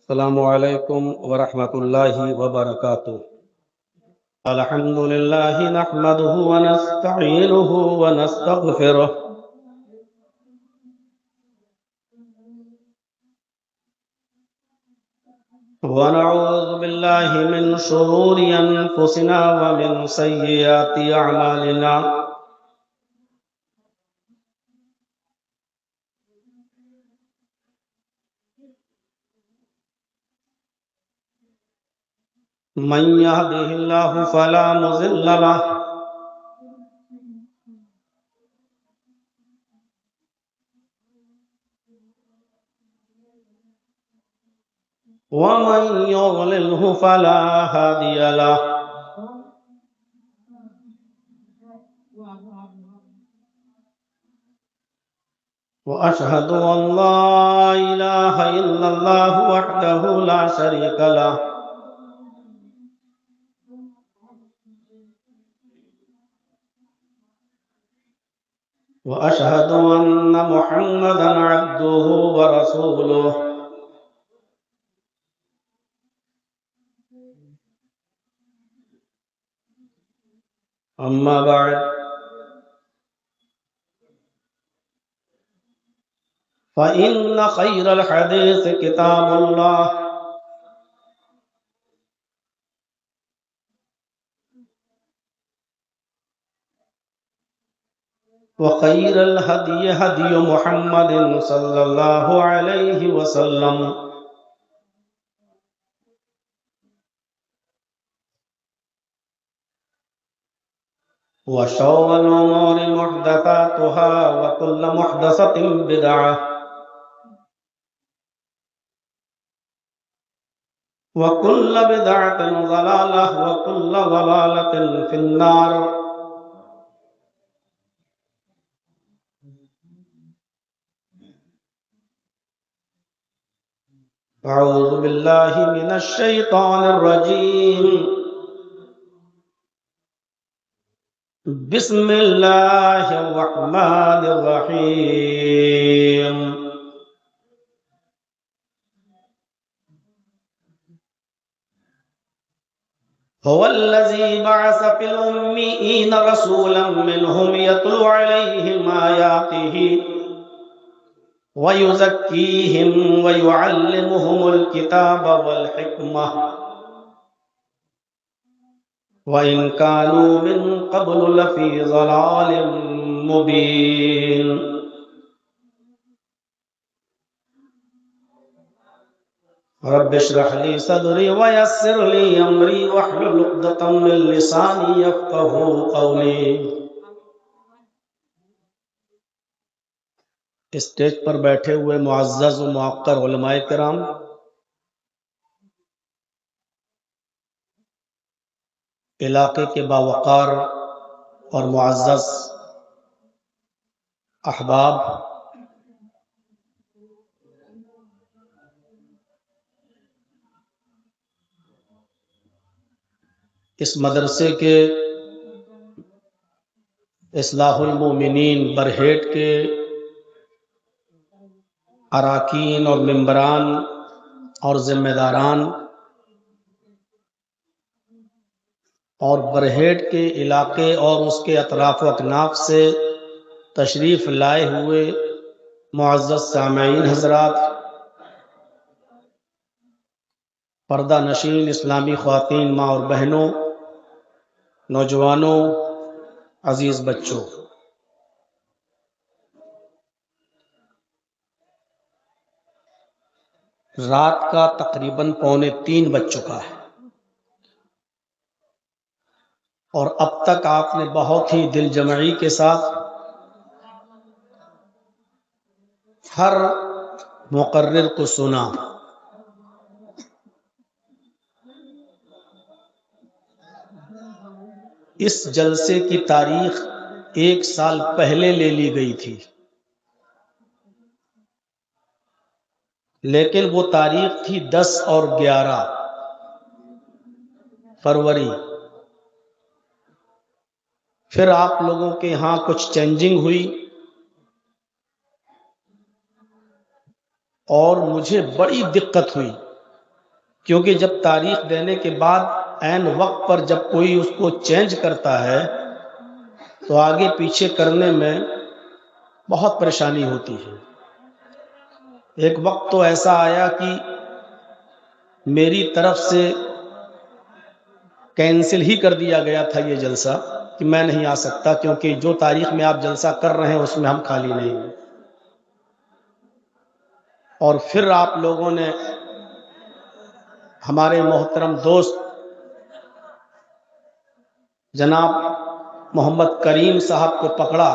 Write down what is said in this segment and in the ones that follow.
السلام علیکم ورحمۃ اللہ وبرکاتہ۔ الحمد للہ نحمده ونستعینه ونستغفره ونعوذ باللہ من شرور انفسنا ومن سیئات اعمالنا، من يهده اللہ فلا مضل له ومن يضلله فلا هادي له، وأشهد أن لا إله إلا الله وحده لا شريك له، وأشهد أن محمدا عبده ورسوله، أما بعد فإن خير الحديث كتاب الله، وخير الهدي هدي محمد صلى الله عليه وسلم، وشر الأمور محدثاتها وكل محدثة بدعة وكل بدعة ضلالة وكل ضلالة في النار۔ أعوذ بالله من الشيطان الرجيم، بسم الله الرحمن الرحيم۔ هو الذي بعث في الأميين رسولا منهم يتلو عليهم آياته ويزكيهم ويعلمهم الكتاب والحكمة وإن كانوا من قبل لفي ضلال مبين۔ رب اشرح لي صدري ويسر لي أمري واحلل عقدة من لساني يفقهوا قولي۔ اسٹیج پر بیٹھے ہوئے معزز و موقر علماء کرام، علاقے کے باوقار اور معزز احباب، اس مدرسے کے اصلاح المومنین برہیٹ کے اراکین اور ممبران اور ذمہ داران اور برہیٹ کے علاقے اور اس کے اطراف و اکناف سے تشریف لائے ہوئے معزز سامعین حضرات، پردہ نشین اسلامی خواتین، ماں اور بہنوں، نوجوانوں، عزیز بچوں، رات کا تقریباً 2:45 بج چکا ہے اور اب تک آپ نے بہت ہی دل جمعی کے ساتھ ہر مقرر کو سنا۔ اس جلسے کی تاریخ 1 سال پہلے لے لی گئی تھی، لیکن وہ تاریخ تھی 10 اور 11 فروری۔ پھر آپ لوگوں کے ہاں کچھ چینجنگ ہوئی اور مجھے بڑی دقت ہوئی کیونکہ جب تاریخ دینے کے بعد عین وقت پر جب کوئی اس کو چینج کرتا ہے تو آگے پیچھے کرنے میں بہت پریشانی ہوتی ہے۔ ایک وقت تو ایسا آیا کہ میری طرف سے کینسل ہی کر دیا گیا تھا یہ جلسہ کہ میں نہیں آ سکتا، کیونکہ جو تاریخ میں آپ جلسہ کر رہے ہیں اس میں ہم خالی نہیں ہیں۔ اور پھر آپ لوگوں نے ہمارے محترم دوست جناب محمد کریم صاحب کو پکڑا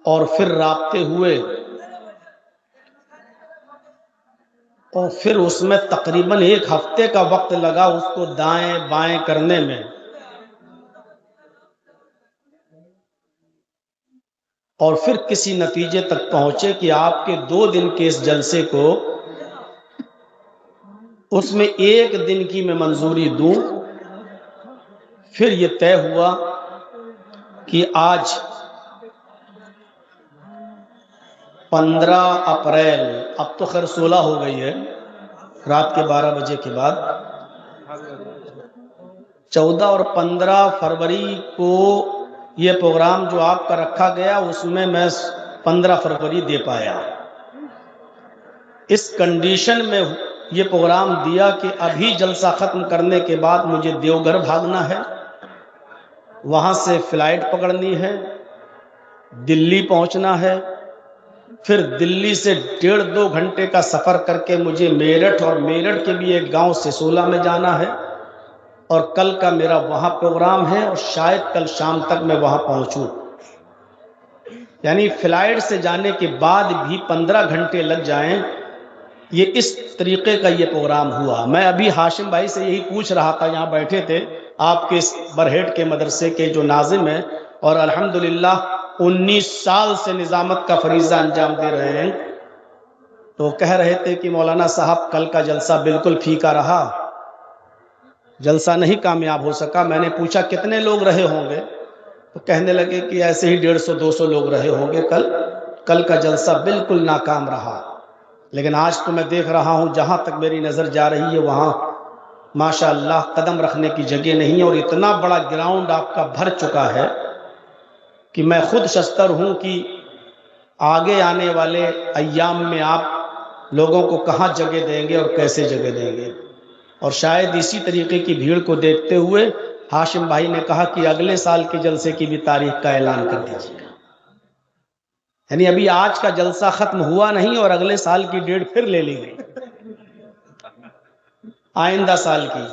اور پھر رابطے ہوئے، اور پھر اس میں تقریباً 1 ہفتے کا وقت لگا اس کو دائیں بائیں کرنے میں، اور پھر کسی نتیجے تک پہنچے کہ آپ کے 2 دن کے اس جلسے کو اس میں 1 دن کی میں منظوری دوں۔ پھر یہ طے ہوا کہ آج 15 اپریل، اب تو خیر 16 ہو گئی ہے، رات کے 12 بجے کے بعد 14 اور 15 فروری کو یہ پروگرام جو آپ کا رکھا گیا اس میں 15 فروری دے پایا۔ اس کنڈیشن میں یہ پروگرام دیا کہ ابھی جلسہ ختم کرنے کے بعد مجھے دیوگھر بھاگنا ہے، وہاں سے فلائٹ پکڑنی ہے، دلی پہنچنا ہے، پھر دلی سے 1.5-2 گھنٹے کا سفر کر کے مجھے میرٹھ، اور میرٹھ کے بھی ایک گاؤں سسولا میں جانا ہے، اور کل کا میرا وہاں پروگرام ہے، اور شاید کل شام تک میں وہاں پہنچوں۔ یعنی فلائٹ سے جانے کے بعد بھی 15 گھنٹے لگ جائیں، یہ اس طریقے کا یہ پروگرام ہوا۔ میں ابھی ہاشم بھائی سے یہی پوچھ رہا تھا، یہاں بیٹھے تھے آپ کے اس برہیٹ کے مدرسے کے جو ناظم ہیں، اور الحمدللہ 19 سال سے نظامت کا فریضہ انجام دے رہے ہیں، تو کہہ رہے تھے کہ مولانا صاحب کل کا جلسہ بالکل پھیکا رہا، جلسہ نہیں کامیاب ہو سکا۔ میں نے پوچھا کتنے لوگ رہے ہوں گے، تو کہنے لگے کہ ایسے ہی 150-200 لوگ رہے ہوں گے کل کا جلسہ بالکل ناکام رہا۔ لیکن آج تو میں دیکھ رہا ہوں جہاں تک میری نظر جا رہی ہے وہاں ماشاءاللہ قدم رکھنے کی جگہ نہیں ہے، اور اتنا بڑا گراؤنڈ آپ کا بھر چکا ہے کہ میں خود شستر ہوں کہ آگے آنے والے ایام میں آپ لوگوں کو کہاں جگہ دیں گے اور کیسے جگہ دیں گے۔ اور شاید اسی طریقے کی بھیڑ کو دیکھتے ہوئے ہاشم بھائی نے کہا کہ اگلے سال کے جلسے کی بھی تاریخ کا اعلان کر دیجیے گا۔ یعنی ابھی آج کا جلسہ ختم ہوا نہیں اور اگلے سال کی ڈیٹ پھر لے لی گئی، آئندہ سال کی،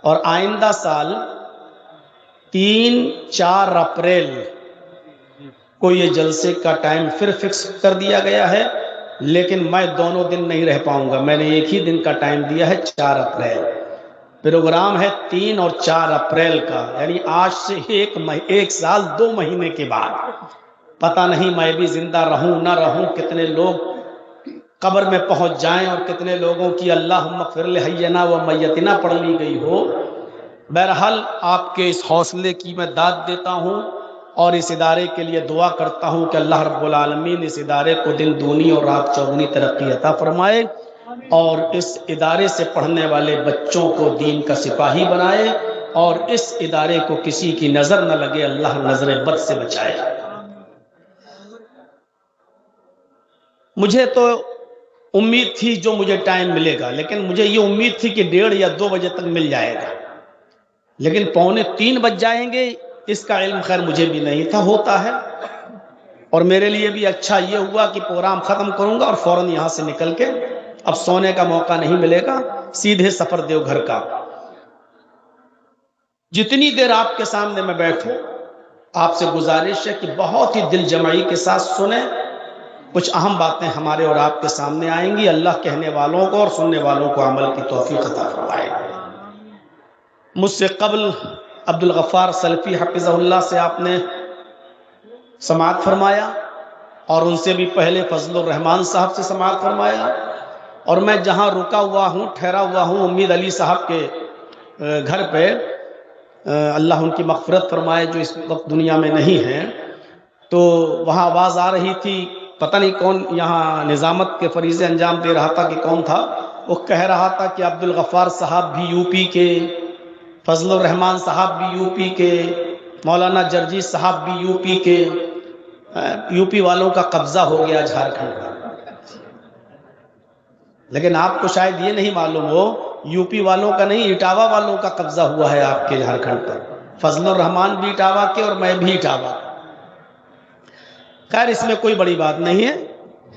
اور آئندہ سال 3-4 اپریل کو یہ جلسے کا ٹائم پھر فکس کر دیا گیا ہے، لیکن میں دونوں دن نہیں رہ پاؤں گا، میں نے ایک ہی دن کا ٹائم دیا ہے، 4 اپریل پروگرام ہے، 3 اور 4 اپریل کا، یعنی آج سے 1 سال 2 مہینے کے بعد۔ پتہ نہیں میں بھی زندہ رہوں نہ رہوں، کتنے لوگ قبر میں پہنچ جائیں اور کتنے لوگوں کی اللہم اغفر لحینا و میتنا پڑھ لی گئی ہو۔ بہرحال آپ کے اس حوصلے کی میں داد دیتا ہوں، اور اس ادارے کے لیے دعا کرتا ہوں کہ اللہ رب العالمین اس ادارے کو دن دونی اور رات چوگنی ترقی عطا فرمائے، اور اس ادارے سے پڑھنے والے بچوں کو دین کا سپاہی بنائے، اور اس ادارے کو کسی کی نظر نہ لگے، اللہ نظر بد سے بچائے۔ مجھے تو امید تھی جو مجھے ٹائم ملے گا، لیکن مجھے یہ امید تھی کہ 1:30 یا 2 بجے تک مل جائے گا، لیکن 2:45 بج جائیں گے، اس کا علم خیر مجھے بھی نہیں تھا، ہوتا ہے۔ اور میرے لیے بھی اچھا یہ ہوا کہ پروگرام ختم کروں گا اور فوراً یہاں سے نکل کے اب سونے کا موقع نہیں ملے گا، سیدھے سفر دیوگھر کا۔ جتنی دیر آپ کے سامنے میں بیٹھوں، آپ سے گزارش ہے کہ بہت ہی دل جمعی کے ساتھ سنیں، کچھ اہم باتیں ہمارے اور آپ کے سامنے آئیں گی، اللہ کہنے والوں کو اور سننے والوں کو عمل کی توفیق عطا فرمائے۔ مجھ سے قبل عبدالغفار سلفی حفظہ اللہ سے آپ نے سماعت فرمایا، اور ان سے بھی پہلے فضل الرحمان صاحب سے سماعت فرمایا، اور میں جہاں رکا ہوا ہوں، ٹھہرا ہوا ہوں، امید علی صاحب کے گھر پہ، اللہ ان کی مغفرت فرمائے جو اس وقت دنیا میں نہیں ہیں، تو وہاں آواز آ رہی تھی پتہ نہیں کون یہاں نظامت کے فریضے انجام دے رہا تھا کہ کون تھا، وہ کہہ رہا تھا کہ عبد الغفار صاحب بھی یو پی کے، فضل الرحمان صاحب بھی یو پی کے، مولانا جرجی صاحب بھی یو پی کے، یو پی والوں کا قبضہ ہو گیا جھارکھنڈ پر۔ لیکن آپ کو شاید یہ نہیں معلوم ہو، یو پی والوں کا نہیں، اٹاوا والوں کا قبضہ ہوا ہے آپ کے جھارکھنڈ پر۔ فضل الرحمان بھی اٹاوا کے اور میں بھی اٹاوا۔ خیر اس میں کوئی بڑی بات نہیں ہے،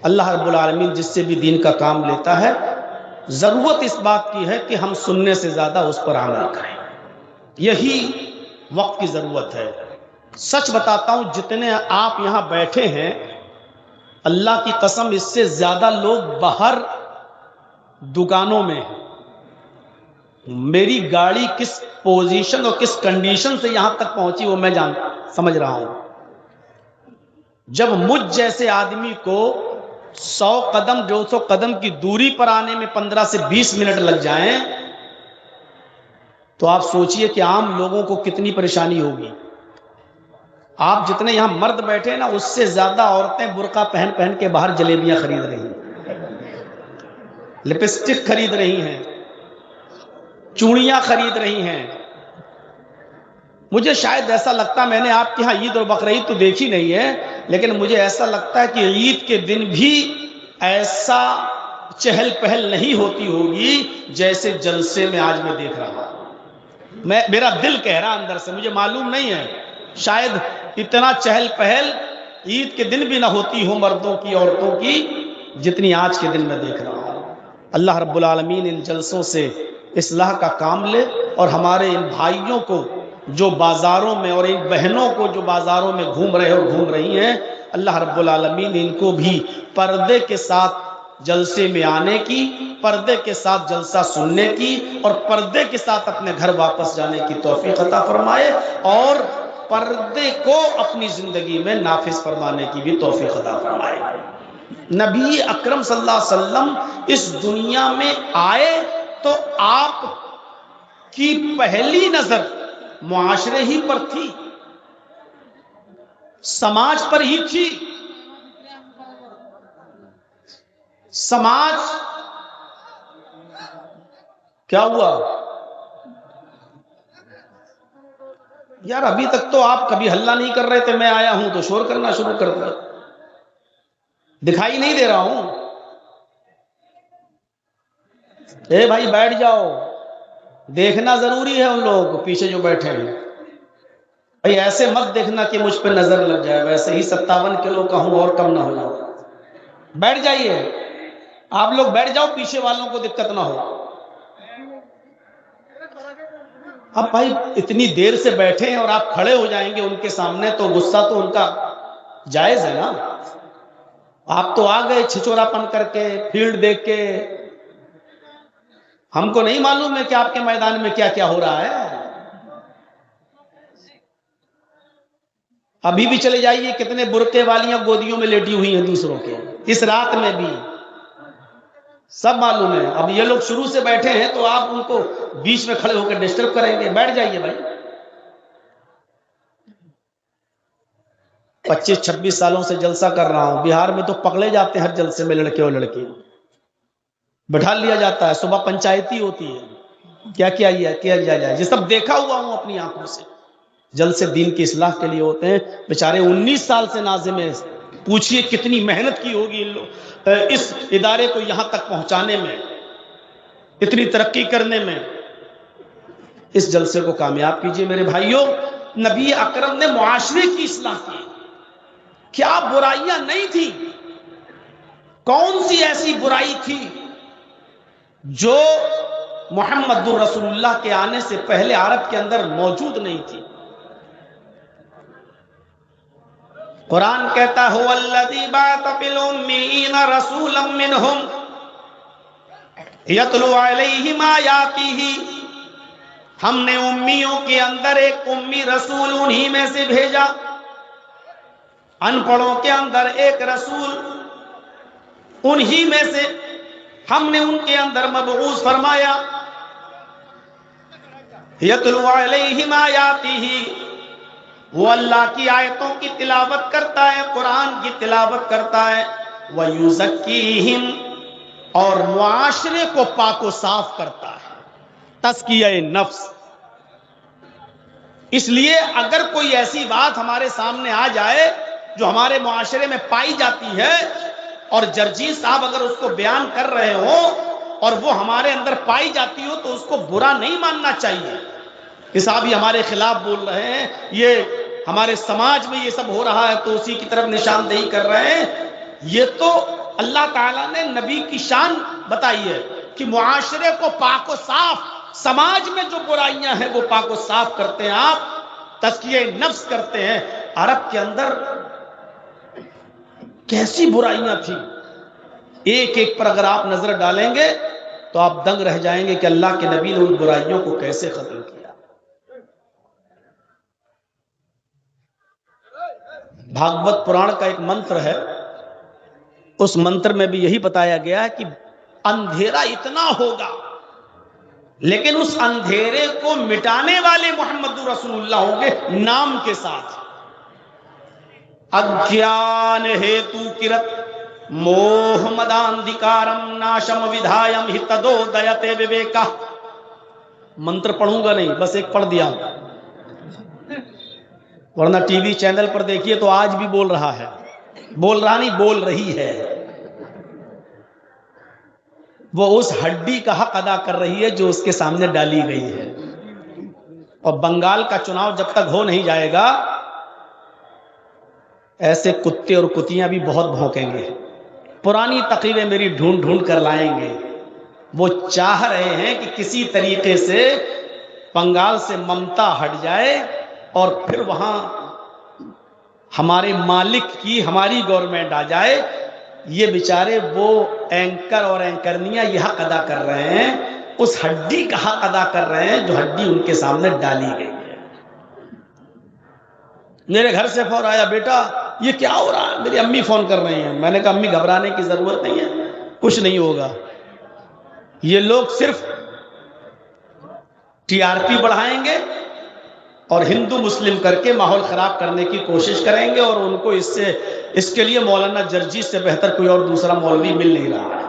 اللہ رب العالمین جس سے بھی دین کا کام لیتا ہے، ضرورت اس بات کی ہے کہ ہم سننے سے زیادہ اس پر عمل کریں، یہی وقت کی ضرورت ہے۔ سچ بتاتا ہوں، جتنے آپ یہاں بیٹھے ہیں، اللہ کی قسم اس سے زیادہ لوگ باہر دکانوں میں ہیں۔ میری گاڑی کس پوزیشن اور کس کنڈیشن سے یہاں تک پہنچی وہ میں سمجھ رہا ہوں۔ جب مجھ جیسے آدمی کو 100 قدم 200 قدم کی دوری پر آنے میں 15 سے 20 منٹ لگ جائیں تو آپ سوچئے کہ عام لوگوں کو کتنی پریشانی ہوگی۔ آپ جتنے یہاں مرد بیٹھے ہیں نا، اس سے زیادہ عورتیں برقع پہن پہن کے باہر جلیبیاں خرید رہی ہیں، لپسٹک خرید رہی ہیں، چوڑیاں خرید رہی ہیں۔ مجھے شاید ایسا لگتا، میں نے آپ کے ہاں عید اور بقرعید تو دیکھی نہیں ہے، لیکن مجھے ایسا لگتا ہے کہ عید کے دن بھی ایسا چہل پہل نہیں ہوتی ہوگی جیسے جلسے میں آج میں دیکھ رہا ہوں۔ میرا دل کہہ رہا اندر سے، مجھے معلوم نہیں ہے، شاید اتنا چہل پہل عید کے دن بھی نہ ہوتی ہو مردوں کی عورتوں کی جتنی آج کے دن میں دیکھ رہا ہوں۔ اللہ رب العالمین ان جلسوں سے اصلاح کا کام لے، اور ہمارے ان بھائیوں کو جو بازاروں میں اور ان بہنوں کو جو بازاروں میں گھوم رہے اور گھوم رہی ہیں، اللہ رب العالمین ان کو بھی پردے کے ساتھ جلسے میں آنے کی، پردے کے ساتھ جلسہ سننے کی، اور پردے کے ساتھ اپنے گھر واپس جانے کی توفیق عطا فرمائے، اور پردے کو اپنی زندگی میں نافذ فرمانے کی بھی توفیق عطا فرمائے۔ نبی اکرم صلی اللہ علیہ وسلم اس دنیا میں آئے تو آپ کی پہلی نظر معاشرے ہی پر تھی، سماج پر ہی تھی۔ سماج کیا ہوا یار؟ ابھی تک تو آپ کبھی ہلہ نہیں کر رہے تھے، میں آیا ہوں تو شور کرنا شروع کر دیا۔ دکھائی نہیں دے رہا ہوں؟ اے بھائی بیٹھ جاؤ، دیکھنا ضروری ہے ان لوگوں کو پیچھے جو بیٹھے ہیں۔ بھائی ایسے مت دیکھنا کہ مجھ پہ نظر لگ جائے، ویسے ہی 57 کلو کا ہوں اور کم نہ ہو جاؤ۔ بیٹھ جائیے، آپ لوگ بیٹھ جاؤ، پیچھے والوں کو دقت نہ ہو۔ اب بھائی اتنی دیر سے بیٹھے ہیں اور آپ کھڑے ہو جائیں گے ان کے سامنے تو غصہ تو ان کا جائز ہے نا۔ آپ تو آ گئے چھچورا پن کر کے، فیلڈ دیکھ کے، ہم کو نہیں معلوم ہے کہ آپ کے میدان میں کیا کیا ہو رہا ہے۔ ابھی بھی چلے جائیے، کتنے برقعے والیاں گودیوں میں لیٹی ہوئی ہیں دوسروں کے، اس رات میں بھی سب معلوم ہے۔ اب یہ لوگ شروع سے بیٹھے ہیں تو آپ ان کو بیچ میں کھڑے ہو کے ڈسٹرب کریں گے؟ بیٹھ جائیے بھائی۔ 25-26 سالوں سے جلسہ کر رہا ہوں، بہار میں تو پکڑے جاتے ہیں ہر جلسے میں لڑکے اور لڑکی، بٹھا لیا جاتا ہے، صبح پنچایتی ہوتی ہے، کیا کیا جائے، یہ سب دیکھا ہوا ہوں اپنی آنکھوں سے۔ جلسے دین کی اصلاح کے لیے ہوتے ہیں، بیچارے 19 سال سے ناظم ہیں، پوچھئے کتنی محنت کی ہوگی ان لوگ اس ادارے کو یہاں تک پہنچانے میں، اتنی ترقی کرنے میں۔ اس جلسے کو کامیاب کیجئے میرے بھائیوں۔ نبی اکرم نے معاشرے کی اصلاح کی، کیا برائیاں نہیں تھی؟ کون سی ایسی برائی تھی جو محمد الرسول اللہ کے آنے سے پہلے عرب کے اندر موجود نہیں تھی؟ قرآن کہتا ہے هو الذی بعث فی الأمیین رسولا منہم یتلو علیہم آیاتہ، ہم نے امیوں کے اندر ایک امی رسول انہی میں سے بھیجا، ان پڑھوں کے اندر ایک رسول انہی میں سے ہم نے ان کے اندر مبعوث فرمایا، یتلو علیہم آیاتہ، وہ اللہ کی آیتوں کی تلاوت کرتا ہے، قرآن کی تلاوت کرتا ہے، وَيُزَكِّيهِمْ، اور معاشرے کو پاک و صاف کرتا ہے، تزکیہ نفس۔ اس لیے اگر کوئی ایسی بات ہمارے سامنے آ جائے جو ہمارے معاشرے میں پائی جاتی ہے اور جرجیز صاحب اگر اس کو بیان کر رہے ہوں اور وہ ہمارے اندر پائی جاتی ہو تو اس کو برا نہیں ماننا چاہیے کہ صاحب یہ ہمارے خلاف بول رہے ہیں، یہ ہمارے سماج میں یہ سب ہو رہا ہے تو اسی کی طرف نشاندہی کر رہے ہیں۔ یہ تو اللہ تعالیٰ نے نبی کی شان بتائی ہے کہ معاشرے کو پاک و صاف، سماج میں جو برائیاں ہیں وہ پاک و صاف کرتے ہیں، آپ تزکیہ نفس کرتے ہیں۔ عرب کے اندر کیسی برائیاں تھیں، ایک ایک پر اگر آپ نظر ڈالیں گے تو آپ دنگ رہ جائیں گے کہ اللہ کے نبی نے ان برائیوں کو کیسے ختم کیا۔ بھاگوت پران کا ایک منتر ہے، اس منتر میں بھی یہی بتایا گیا ہے کہ اندھیرا اتنا ہوگا لیکن اس اندھیرے کو مٹانے والے محمد رسول اللہ ہوں گے نام کے ساتھ۔ اگیان ہیتو کرت موہ مداندھکارم ناشم ودھایم ہتدو دیتے وویکا۔ منتر پڑھوں گا نہیں، بس ایک پڑھ دیا ہوں، ورنہ ٹی وی چینل پر دیکھیے تو آج بھی بول رہا ہے، بول رہا نہیں بول رہی ہے، وہ اس ہڈی کا حق ادا کر رہی ہے جو اس کے سامنے ڈالی گئی ہے۔ اور بنگال کا چناؤ جب تک ہو نہیں جائے گا ایسے کتے اور کتیاں بھی بہت بھونکیں گے، پرانی تقریریں میری ڈھونڈ ڈھونڈ کر لائیں گے۔ وہ چاہ رہے ہیں کہ کسی طریقے سے بنگال سے ممتا ہٹ جائے اور پھر وہاں ہمارے مالک کی ہماری گورنمنٹ آ جائے۔ یہ بیچارے وہ اینکر اور اینکرنیاں یہ حق ادا کر رہے ہیں، اس ہڈی کا حق ادا کر رہے ہیں جو ہڈی ان کے سامنے ڈالی گئی ہے۔ میرے گھر سے فون آیا، بیٹا یہ کیا ہو رہا ہے؟ میری امی فون کر رہی ہیں۔ میں نے کہا امی گھبرانے کی ضرورت نہیں ہے، کچھ نہیں ہوگا، یہ لوگ صرف ٹی آر پی بڑھائیں گے اور ہندو مسلم کر کے ماحول خراب کرنے کی کوشش کریں گے، اور ان کو اس کے لیے مولانا جرجیز سے بہتر کوئی اور دوسرا مولوی مل نہیں رہا ہے۔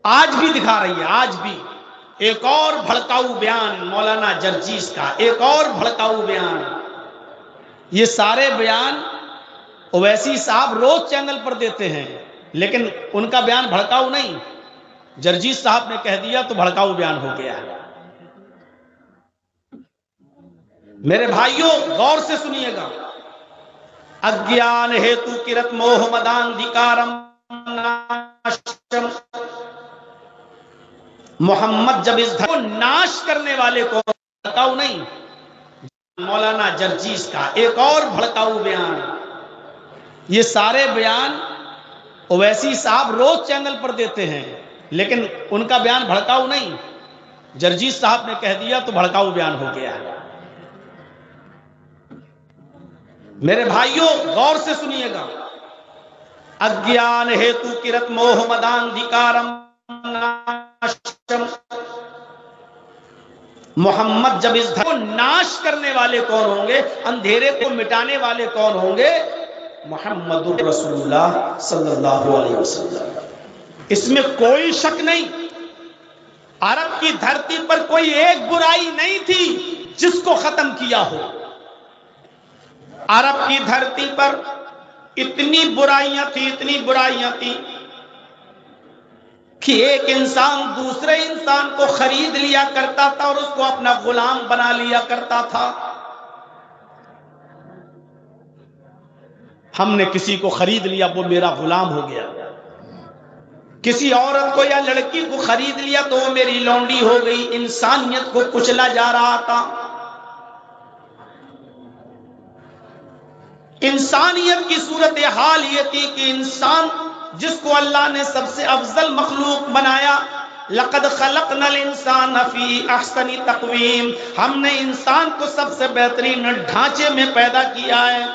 آج بھی دکھا رہی ہے، آج بھی ایک اور بھڑکاؤ بیان مولانا جرجیز کا، ایک اور بھڑکاؤ بیان۔ یہ سارے بیان اویسی صاحب روز چینل پر دیتے ہیں لیکن ان کا بیان بھڑکاؤ نہیں، جرجیز صاحب نے کہہ دیا تو بھڑکاؤ بیان ہو گیا۔ میرے بھائیوں غور سے سنیے گا، اگیان ہیتو کرت موہ مداندھکارم ناشم، محمد جب اس دھرم کو ناش کرنے والے کو، بھڑکاؤ نہیں، مولانا جرجیز کا ایک اور بھڑکاؤ بیان۔ یہ سارے بیان اویسی صاحب روز چینل پر دیتے ہیں لیکن ان کا بیان بھڑکاؤ نہیں، جرجیز صاحب نے کہہ دیا تو بھڑکاؤ بیان ہو گیا۔ میرے بھائیوں غور سے سنیے گا، اگیان ہیتو کرت موہ مداندھکارم ناشم، محمد جب اس دھرم کو ناش کرنے والے کون ہوں گے، اندھیرے کو مٹانے والے کون ہوں گے؟ محمد رسول اللہ صلی اللہ علیہ وسلم۔ اس میں کوئی شک نہیں، عرب کی دھرتی پر کوئی ایک برائی نہیں تھی جس کو ختم کیا ہو۔ عرب کی دھرتی پر اتنی برائیاں تھیں کہ ایک انسان دوسرے انسان کو خرید لیا کرتا تھا اور اس کو اپنا غلام بنا لیا کرتا تھا۔ ہم نے کسی کو خرید لیا، وہ میرا غلام ہو گیا۔ کسی عورت کو یا لڑکی کو خرید لیا تو وہ میری لونڈی ہو گئی۔ انسانیت کو کچلا جا رہا تھا۔ انسانیت کی صورتحال یہ تھی کہ انسان جس کو اللہ نے سب سے افضل مخلوق بنایا، لقد خلقنا الانسان فی احسن تقویم، ہم نے انسان کو سب سے بہترین ڈھانچے میں پیدا کیا ہے۔